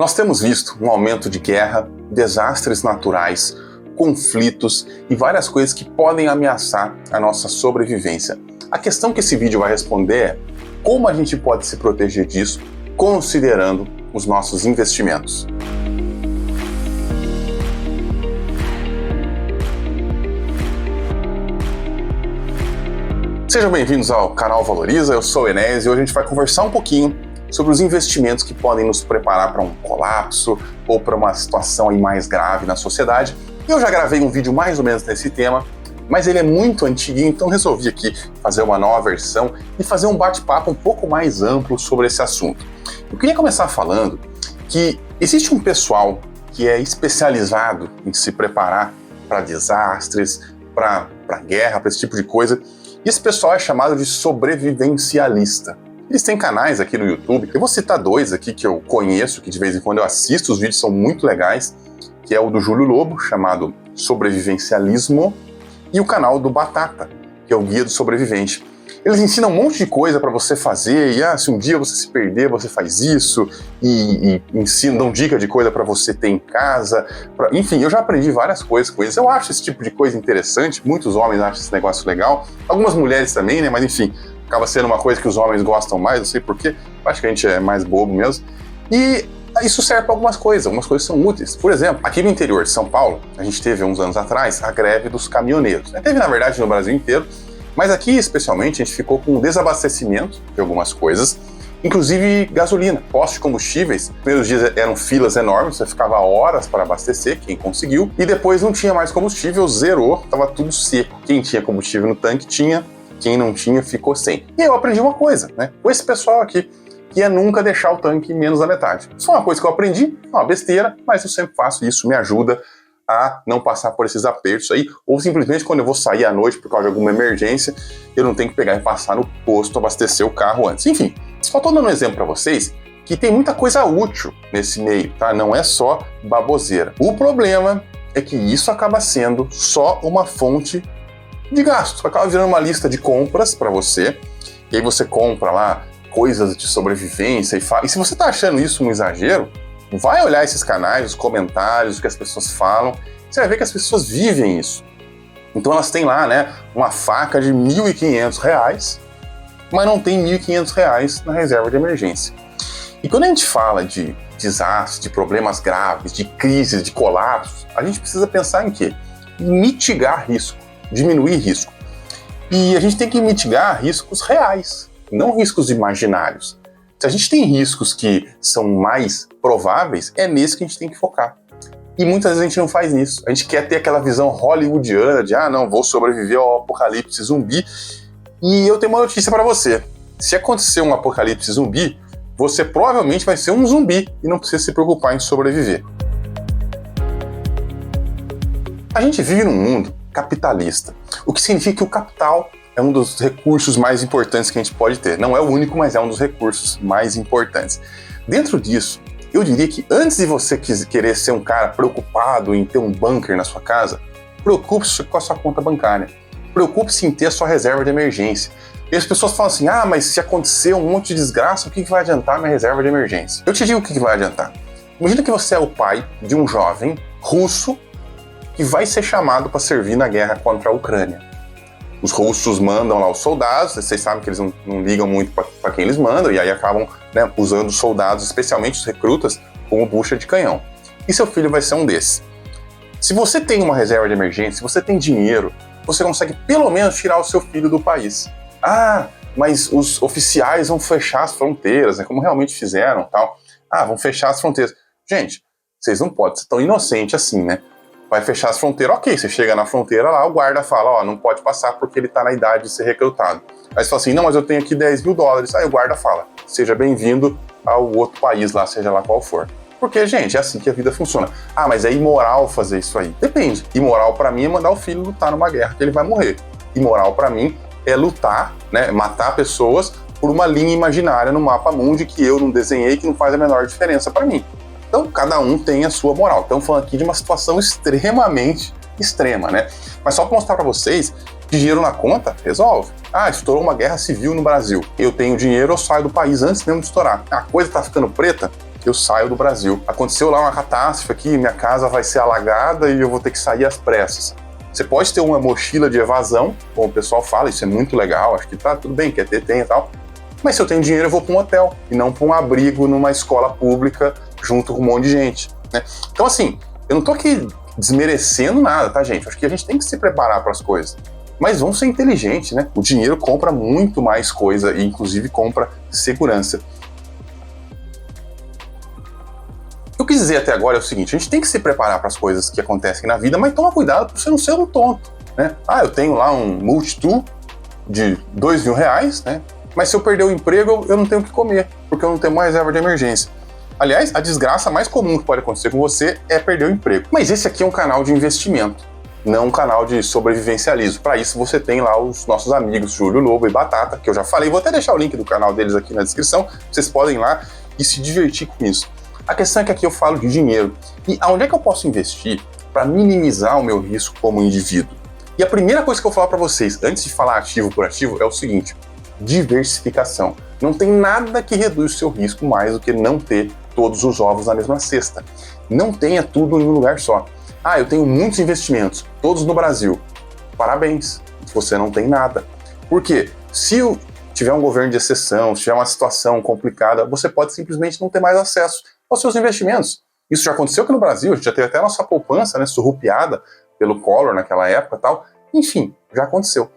Nós temos visto um aumento de guerra, desastres naturais, conflitos e várias coisas que podem ameaçar a nossa sobrevivência. A questão que esse vídeo vai responder é como a gente pode se proteger disso, considerando os nossos investimentos. Sejam bem-vindos ao canal Valoriza, eu sou o Enéas e hoje a gente vai conversar um pouquinho sobre os investimentos que podem nos preparar para um colapso ou para uma situação aí mais grave na sociedade. Eu já gravei um vídeo mais ou menos nesse tema, mas ele é muito antiguinho, então resolvi aqui fazer uma nova versão e fazer um bate-papo um pouco mais amplo sobre esse assunto. Eu queria começar falando que existe um pessoal que é especializado em se preparar para desastres, para guerra, para esse tipo de coisa, e esse pessoal é chamado de sobrevivencialista. Eles têm canais aqui no YouTube, eu vou citar dois aqui que eu conheço, que de vez em quando eu assisto, os vídeos são muito legais, que é o do Júlio Lobo, chamado Sobrevivencialismo, e o canal do Batata, que é o Guia do Sobrevivente. Eles ensinam um monte de coisa para você fazer, e se um dia você se perder, você faz isso, e ensinam, dão dica de coisa para você ter em casa, enfim, eu já aprendi várias coisas com eles. Eu acho esse tipo de coisa interessante, muitos homens acham esse negócio legal, algumas mulheres também, né, mas enfim, acaba sendo uma coisa que os homens gostam mais, não sei porquê, acho que a gente é mais bobo mesmo. E isso serve para algumas coisas são úteis. Por exemplo, aqui no interior de São Paulo, a gente teve uns anos atrás a greve dos caminhoneiros. Teve, na verdade, no Brasil inteiro, mas aqui especialmente a gente ficou com um desabastecimento de algumas coisas, inclusive gasolina, postos de combustíveis. Nos primeiros dias eram filas enormes, você ficava horas para abastecer, quem conseguiu, e depois não tinha mais combustível, zerou, estava tudo seco. Quem tinha combustível no tanque tinha, quem não tinha ficou sem. E eu aprendi uma coisa, né? Com esse pessoal aqui, que é nunca deixar o tanque menos da metade. Isso é uma coisa que eu aprendi, é uma besteira, mas eu sempre faço isso, me ajuda a não passar por esses apertos aí, ou simplesmente quando eu vou sair à noite por causa de alguma emergência, eu não tenho que pegar e passar no posto, abastecer o carro antes. Enfim, só tô dando um exemplo para vocês que tem muita coisa útil nesse meio, tá? Não é só baboseira. O problema é que isso acaba sendo só uma fonte de gastos, acaba virando uma lista de compras para você, e aí você compra lá coisas de sobrevivência e se você tá achando isso um exagero, vai olhar esses canais, os comentários, o que as pessoas falam, você vai ver que as pessoas vivem isso. Então elas têm lá, né, uma faca de R$1.500, mas não tem R$1.500 na reserva de emergência. E quando a gente fala de desastres, de problemas graves, de crises, de colapsos, a gente precisa pensar em quê? Em mitigar risco, diminuir risco. E a gente tem que mitigar riscos reais, não riscos imaginários. Se a gente tem riscos que são mais prováveis, é nesse que a gente tem que focar. E muitas vezes a gente não faz isso. A gente quer ter aquela visão hollywoodiana de não, vou sobreviver ao apocalipse zumbi. E eu tenho uma notícia para você. Se acontecer um apocalipse zumbi, você provavelmente vai ser um zumbi e não precisa se preocupar em sobreviver. A gente vive num mundo capitalista, o que significa que o capital é um dos recursos mais importantes que a gente pode ter. Não é o único, mas é um dos recursos mais importantes. Dentro disso, eu diria que antes de você querer ser um cara preocupado em ter um bunker na sua casa, preocupe-se com a sua conta bancária. Preocupe-se em ter a sua reserva de emergência. E as pessoas falam assim, mas se acontecer um monte de desgraça, o que vai adiantar a minha reserva de emergência? Eu te digo o que vai adiantar. Imagina que você é o pai de um jovem russo que vai ser chamado para servir na guerra contra a Ucrânia. Os russos mandam lá os soldados, vocês sabem que eles não ligam muito para quem eles mandam, e aí acabam, né, usando os soldados, especialmente os recrutas, como bucha de canhão. E seu filho vai ser um desses. Se você tem uma reserva de emergência, se você tem dinheiro, você consegue pelo menos tirar o seu filho do país. Mas os oficiais vão fechar as fronteiras, né, como realmente fizeram, tal. Vão fechar as fronteiras. Gente, vocês não podem ser tão inocentes assim, né? Vai fechar as fronteiras, ok, você chega na fronteira lá, o guarda fala, não pode passar porque ele tá na idade de ser recrutado. Aí você fala assim, não, mas eu tenho aqui $10.000. Aí o guarda fala, seja bem-vindo ao outro país lá, seja lá qual for. Porque, gente, é assim que a vida funciona. Mas é imoral fazer isso aí. Depende. Imoral pra mim é mandar o filho lutar numa guerra que ele vai morrer. Imoral pra mim é lutar, né, matar pessoas por uma linha imaginária no mapa mundi que eu não desenhei, que não faz a menor diferença pra mim. Então, cada um tem a sua moral. Estamos falando aqui de uma situação extremamente extrema, né? Mas só para mostrar para vocês que dinheiro na conta resolve. Estourou uma guerra civil no Brasil. Eu tenho dinheiro, eu saio do país antes mesmo de estourar. A coisa tá ficando preta, eu saio do Brasil. Aconteceu lá uma catástrofe aqui, minha casa vai ser alagada e eu vou ter que sair às pressas. Você pode ter uma mochila de evasão, como o pessoal fala, isso é muito legal, acho que tá tudo bem, quer ter, tem e tal. Mas se eu tenho dinheiro, eu vou para um hotel e não para um abrigo numa escola pública junto com um monte de gente, né? Então, assim, eu não tô aqui desmerecendo nada, tá, gente? Acho que a gente tem que se preparar para as coisas. Mas vamos ser inteligentes, né? O dinheiro compra muito mais coisa e, inclusive, compra segurança. O que eu quis dizer até agora é o seguinte: a gente tem que se preparar para as coisas que acontecem na vida, mas toma cuidado para você não ser um tonto, né? Ah, eu tenho lá um multitool de R$2.000, né? Mas se eu perder o emprego, eu não tenho o que comer, porque eu não tenho uma reserva de emergência. Aliás, a desgraça mais comum que pode acontecer com você é perder o emprego. Mas esse aqui é um canal de investimento, não um canal de sobrevivencialismo. Para isso você tem lá os nossos amigos Júlio Lobo e Batata, que eu já falei, vou até deixar o link do canal deles aqui na descrição, vocês podem ir lá e se divertir com isso. A questão é que aqui eu falo de dinheiro. E aonde é que eu posso investir para minimizar o meu risco como indivíduo? E a primeira coisa que eu vou falar para vocês, antes de falar ativo por ativo, é o seguinte: diversificação. Não tem nada que reduz o seu risco mais do que não ter todos os ovos na mesma cesta. Não tenha tudo em um lugar só. Ah, eu tenho muitos investimentos, todos no Brasil. Parabéns, você não tem nada. Por quê? Se tiver um governo de exceção, se tiver uma situação complicada, você pode simplesmente não ter mais acesso aos seus investimentos. Isso já aconteceu aqui no Brasil, a gente já teve até a nossa poupança, né, surrupiada pelo Collor naquela época e tal. Enfim, já aconteceu.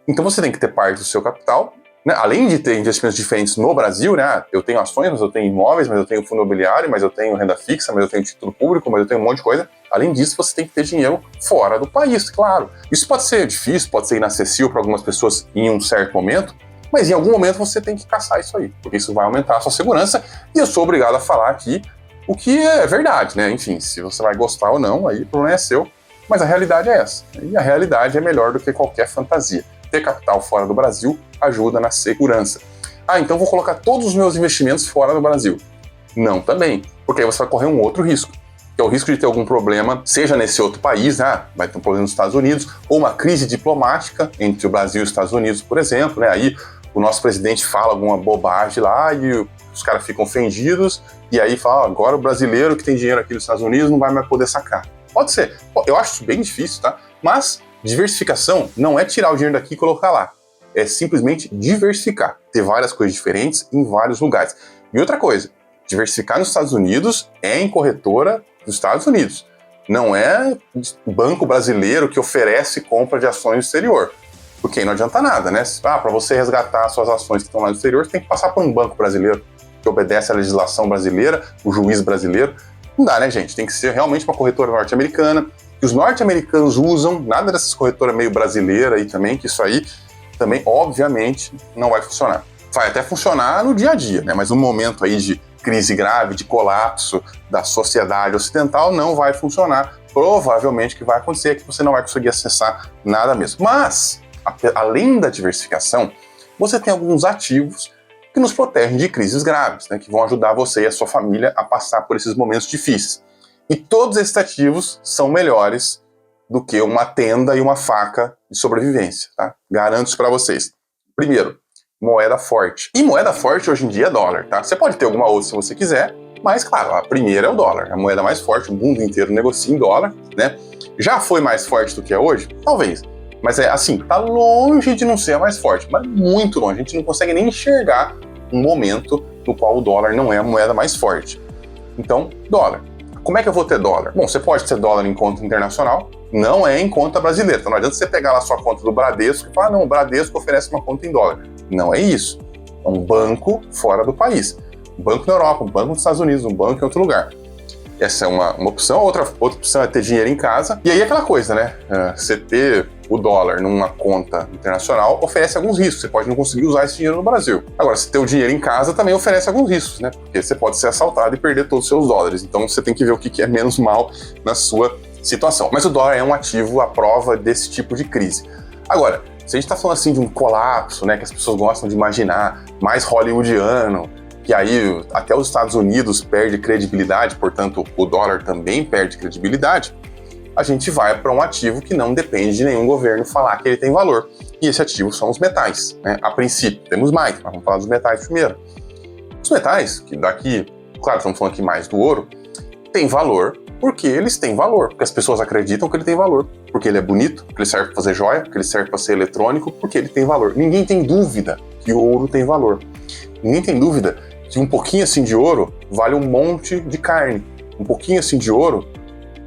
Então você tem que ter parte do seu capital, né? Além de ter investimentos diferentes no Brasil, né? Eu tenho ações, mas eu tenho imóveis, mas eu tenho fundo imobiliário, mas eu tenho renda fixa, mas eu tenho título público, mas eu tenho um monte de coisa. Além disso, você tem que ter dinheiro fora do país, claro. Isso pode ser difícil, pode ser inacessível para algumas pessoas em um certo momento, mas em algum momento você tem que caçar isso aí, porque isso vai aumentar a sua segurança, e eu sou obrigado a falar aqui o que é verdade, né? Enfim, se você vai gostar ou não, aí o problema é seu, mas a realidade é essa. E a realidade é melhor do que qualquer fantasia. Ter capital fora do Brasil ajuda na segurança. Ah, então vou colocar todos os meus investimentos fora do Brasil. Não também, porque aí você vai correr um outro risco, que é o risco de ter algum problema, seja nesse outro país, né? Vai ter um problema nos Estados Unidos, ou uma crise diplomática entre o Brasil e os Estados Unidos, por exemplo, né? Aí o nosso presidente fala alguma bobagem lá e os caras ficam ofendidos, e aí fala, agora o brasileiro que tem dinheiro aqui nos Estados Unidos não vai mais poder sacar. Pode ser. Eu acho isso bem difícil, tá? Mas diversificação não é tirar o dinheiro daqui e colocar lá. É simplesmente diversificar. Ter várias coisas diferentes em vários lugares. E outra coisa, diversificar nos Estados Unidos é em corretora dos Estados Unidos. Não é banco brasileiro que oferece compra de ações no exterior. Porque aí não adianta nada, né? Para você resgatar suas ações que estão lá no exterior, você tem que passar por um banco brasileiro que obedece à legislação brasileira, o juiz brasileiro. Não dá, né, gente? Tem que ser realmente uma corretora norte-americana, que os norte-americanos usam, nada dessas corretoras meio brasileira aí também, que isso aí também, obviamente, não vai funcionar. Vai até funcionar no dia a dia, né? Mas no momento aí de crise grave, de colapso da sociedade ocidental, não vai funcionar. Provavelmente o que vai acontecer é que você não vai conseguir acessar nada mesmo. Mas, além da diversificação, você tem alguns ativos que nos protegem de crises graves, né? Que vão ajudar você e a sua família a passar por esses momentos difíceis. E todos esses ativos são melhores do que uma tenda e uma faca de sobrevivência, tá? Garanto isso para vocês. Primeiro, moeda forte. E moeda forte hoje em dia é dólar, tá? Você pode ter alguma outra se você quiser, mas claro, a primeira é o dólar. A moeda mais forte, o mundo inteiro negocia em dólar, né? Já foi mais forte do que é hoje? Talvez. Mas é assim, tá longe de não ser a mais forte, mas muito longe. A gente não consegue nem enxergar um momento no qual o dólar não é a moeda mais forte. Então, dólar. Como é que eu vou ter dólar? Bom, você pode ter dólar em conta internacional, não é em conta brasileira. Então não adianta você pegar lá a sua conta do Bradesco e falar, não, o Bradesco oferece uma conta em dólar. Não é isso. É um banco fora do país. Um banco na Europa, um banco nos Estados Unidos, um banco em outro lugar. Essa é uma opção. Outra opção é ter dinheiro em casa. E aí aquela coisa, né? Você ter o dólar numa conta internacional oferece alguns riscos. Você pode não conseguir usar esse dinheiro no Brasil. Agora, se ter o dinheiro em casa também oferece alguns riscos, né? Porque você pode ser assaltado e perder todos os seus dólares. Então você tem que ver o que é menos mal na sua situação. Mas o dólar é um ativo à prova desse tipo de crise. Agora, se a gente está falando assim de um colapso, né? Que as pessoas gostam de imaginar, mais hollywoodiano, que aí até os Estados Unidos perde credibilidade, portanto o dólar também perde credibilidade, a gente vai para um ativo que não depende de nenhum governo falar que ele tem valor. E esse ativo são os metais, né? A princípio, temos mais, mas vamos falar dos metais primeiro. Os metais, que daqui claro, estamos falando aqui mais do ouro, tem valor porque eles têm valor, porque as pessoas acreditam que ele tem valor, porque ele é bonito, porque ele serve para fazer joia, porque ele serve para ser eletrônico, porque ele tem valor. Ninguém tem dúvida que o ouro tem valor. Ninguém tem dúvida que um pouquinho assim de ouro vale um monte de carne. Um pouquinho assim de ouro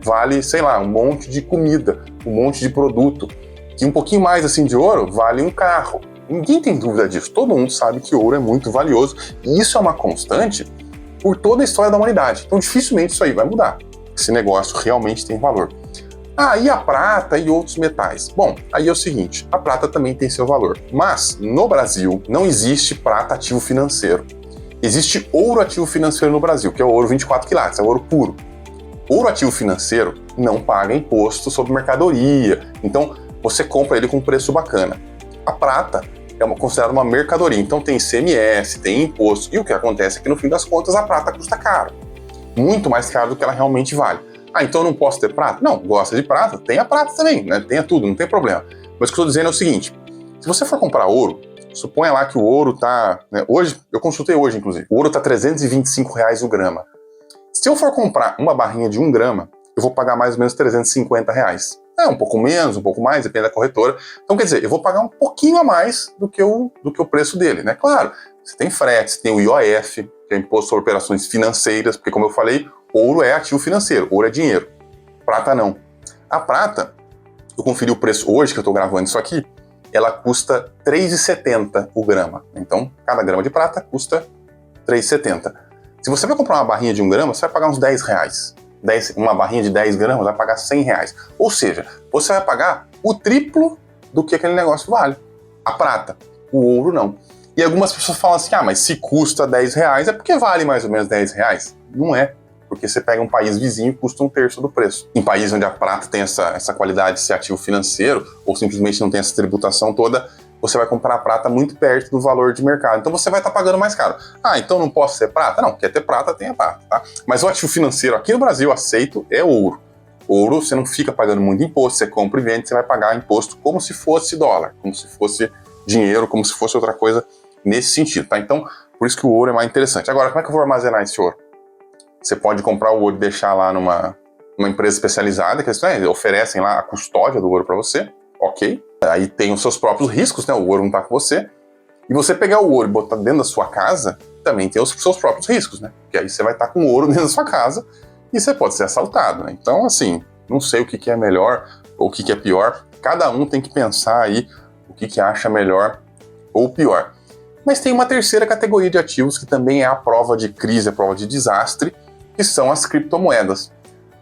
vale, sei lá, um monte de comida, um monte de produto. Que um pouquinho mais assim de ouro vale um carro. Ninguém tem dúvida disso. Todo mundo sabe que ouro é muito valioso. E isso é uma constante por toda a história da humanidade. Então dificilmente isso aí vai mudar. Esse negócio realmente tem valor. Ah, e a prata e outros metais? Bom, aí é o seguinte, a prata também tem seu valor. Mas, no Brasil, não existe prata ativo financeiro. Existe ouro ativo financeiro no Brasil, que é o ouro 24 quilates, é o ouro puro. Ouro ativo financeiro não paga imposto sobre mercadoria, então você compra ele com um preço bacana. A prata é considerada uma mercadoria, então tem ICMS, tem imposto, e o que acontece é que no fim das contas a prata custa caro. Muito mais caro do que ela realmente vale. Ah, então eu não posso ter prata? Não, gosta de prata, tenha prata também, né? Tenha tudo, não tem problema. Mas o que eu estou dizendo é o seguinte, se você for comprar ouro, suponha lá que o ouro tá, né, hoje, eu consultei hoje inclusive, o ouro tá R$325 o grama. Se eu for comprar uma barrinha de 1 grama, eu vou pagar mais ou menos R$350. É, um pouco menos, um pouco mais, depende da corretora. Então quer dizer, eu vou pagar um pouquinho a mais do que o preço dele, né? Claro, você tem frete, você tem o IOF, que é Imposto sobre Operações Financeiras, porque como eu falei, ouro é ativo financeiro, ouro é dinheiro, prata não. A prata, eu conferi o preço hoje que eu estou gravando isso aqui, ela custa R$3,70 o grama. Então, cada grama de prata custa R$3,70. Se você vai comprar uma barrinha de 1 grama, você vai pagar uns R$10. Uma barrinha de 10 gramas vai pagar R$100. Ou seja, você vai pagar o triplo do que aquele negócio vale. A prata, o ouro não. E algumas pessoas falam assim, ah, mas se custa R$10 é porque vale mais ou menos R$10. Não é, porque você pega um país vizinho e custa 1/3 do preço. Em países onde a prata tem essa qualidade de ser ativo financeiro, ou simplesmente não tem essa tributação toda, você vai comprar a prata muito perto do valor de mercado. Então você vai estar pagando mais caro. Ah, então não posso ser prata? Não, quer ter prata, tenha prata, tá? Mas o ativo financeiro aqui no Brasil aceito é ouro. Ouro, você não fica pagando muito imposto, você compra e vende, você vai pagar imposto como se fosse dólar, como se fosse dinheiro, como se fosse outra coisa nesse sentido, tá? Então, por isso que o ouro é mais interessante. Agora, como é que eu vou armazenar esse ouro? Você pode comprar o ouro e deixar lá numa empresa especializada, que eles oferecem lá a custódia do ouro para você, ok? Aí tem os seus próprios riscos, né? O ouro não tá com você. E você pegar o ouro e botar dentro da sua casa, também tem os seus próprios riscos, né? Porque aí você vai estar com o ouro dentro da sua casa e você pode ser assaltado, né? Então, assim, não sei o que é melhor ou o que é pior. Cada um tem que pensar aí o que acha melhor ou pior. Mas tem uma terceira categoria de ativos que também é a prova de crise, a prova de desastre, que são as criptomoedas.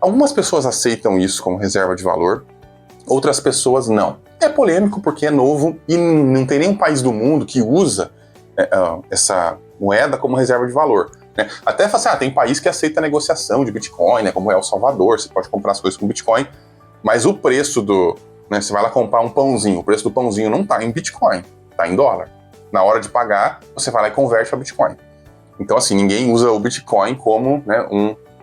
Algumas pessoas aceitam isso como reserva de valor, outras pessoas não. É polêmico porque é novo e não tem nenhum país do mundo que usa essa moeda como reserva de valor. Né? Até fala assim, tem país que aceita a negociação de Bitcoin, né, como é El Salvador, você pode comprar as coisas com Bitcoin, mas o preço você vai lá comprar um pãozinho, o preço do pãozinho não está em Bitcoin, está em dólar. Na hora de pagar, você vai lá e converte para Bitcoin. Então, assim, ninguém usa o Bitcoin como, né,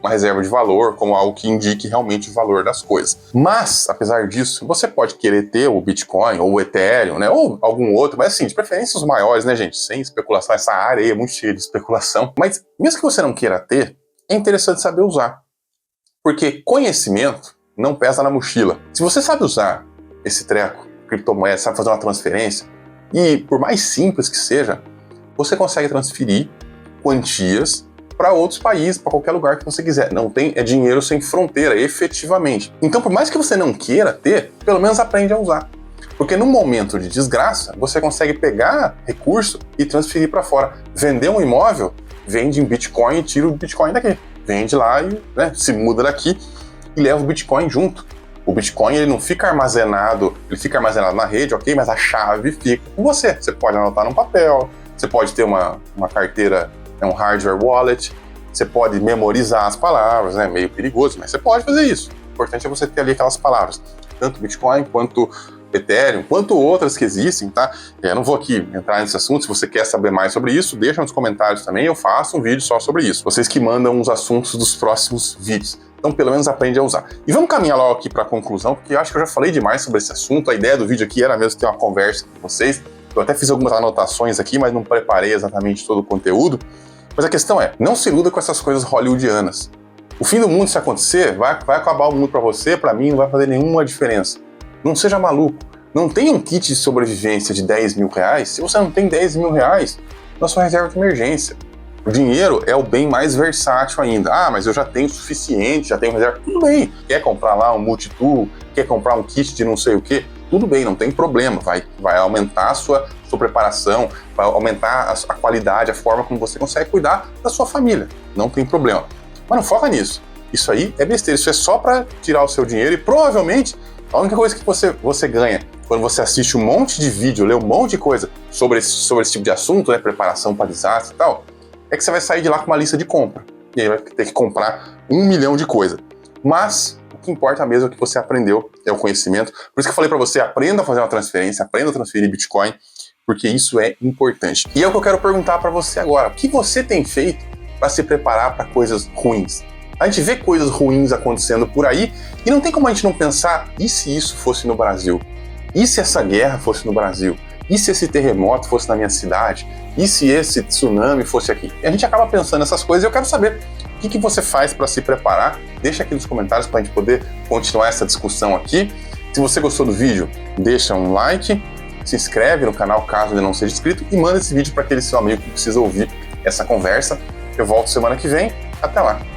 uma reserva de valor, como algo que indique realmente o valor das coisas. Mas, apesar disso, você pode querer ter o Bitcoin ou o Ethereum, né, ou algum outro, mas assim, de preferência os maiores, né, gente, sem especulação, essa área aí é muito cheia de especulação. Mas, mesmo que você não queira ter, é interessante saber usar. Porque conhecimento não pesa na mochila. Se você sabe usar esse treco, criptomoeda, sabe fazer uma transferência, e por mais simples que seja, você consegue transferir quantias para outros países, para qualquer lugar que você quiser. Não tem, é dinheiro sem fronteira, efetivamente. Então, por mais que você não queira ter, pelo menos aprende a usar. Porque no momento de desgraça, você consegue pegar recurso e transferir para fora. Vender um imóvel, vende em Bitcoin e tira o Bitcoin daqui. Vende lá e, né, se muda daqui e leva o Bitcoin junto. O Bitcoin ele não fica armazenado, ele fica armazenado na rede, ok? Mas a chave fica com você. Você pode anotar num papel, você pode ter uma carteira, um hardware wallet, você pode memorizar as palavras, né? Meio perigoso, mas você pode fazer isso. O importante é você ter ali aquelas palavras. Tanto Bitcoin, quanto Ethereum, quanto outras que existem, tá? Eu não vou aqui entrar nesse assunto, se você quer saber mais sobre isso, deixa nos comentários também, eu faço um vídeo só sobre isso. Vocês que mandam os assuntos dos próximos vídeos. Então, pelo menos aprende a usar. E vamos caminhar logo aqui para a conclusão, porque eu acho que eu já falei demais sobre esse assunto. A ideia do vídeo aqui era mesmo ter uma conversa com vocês. Eu até fiz algumas anotações aqui, mas não preparei exatamente todo o conteúdo. Mas a questão é, não se iluda com essas coisas hollywoodianas. O fim do mundo, se acontecer, vai acabar o mundo para você, para mim, não vai fazer nenhuma diferença. Não seja maluco. Não tenha um kit de sobrevivência de 10 mil reais se você não tem 10 mil reais na sua reserva de emergência. O dinheiro é o bem mais versátil ainda. Ah, mas eu já tenho o suficiente, já tenho reserva. Tudo bem. Quer comprar lá um multitool, quer comprar um kit de não sei o quê? Tudo bem, não tem problema. Vai aumentar a sua preparação, vai aumentar a qualidade, a forma como você consegue cuidar da sua família. Não tem problema. Mas não foca nisso. Isso aí é besteira. Isso é só para tirar o seu dinheiro e provavelmente a única coisa que você ganha quando você assiste um monte de vídeo, lê um monte de coisa sobre esse tipo de assunto, né, preparação para desastre e tal, é que você vai sair de lá com uma lista de compra. E aí vai ter que comprar 1 milhão de coisas. Mas o que importa mesmo é o que você aprendeu, é o conhecimento. Por isso que eu falei para você, aprenda a fazer uma transferência, aprenda a transferir Bitcoin, porque isso é importante. E é o que eu quero perguntar para você agora. O que você tem feito para se preparar para coisas ruins? A gente vê coisas ruins acontecendo por aí e não tem como a gente não pensar, e se isso fosse no Brasil? E se essa guerra fosse no Brasil? E se esse terremoto fosse na minha cidade? E se esse tsunami fosse aqui? E a gente acaba pensando nessas coisas e eu quero saber o que você faz para se preparar. Deixa aqui nos comentários para a gente poder continuar essa discussão aqui. Se você gostou do vídeo, deixa um like, se inscreve no canal caso ainda não seja inscrito e manda esse vídeo para aquele seu amigo que precisa ouvir essa conversa. Eu volto semana que vem. Até lá!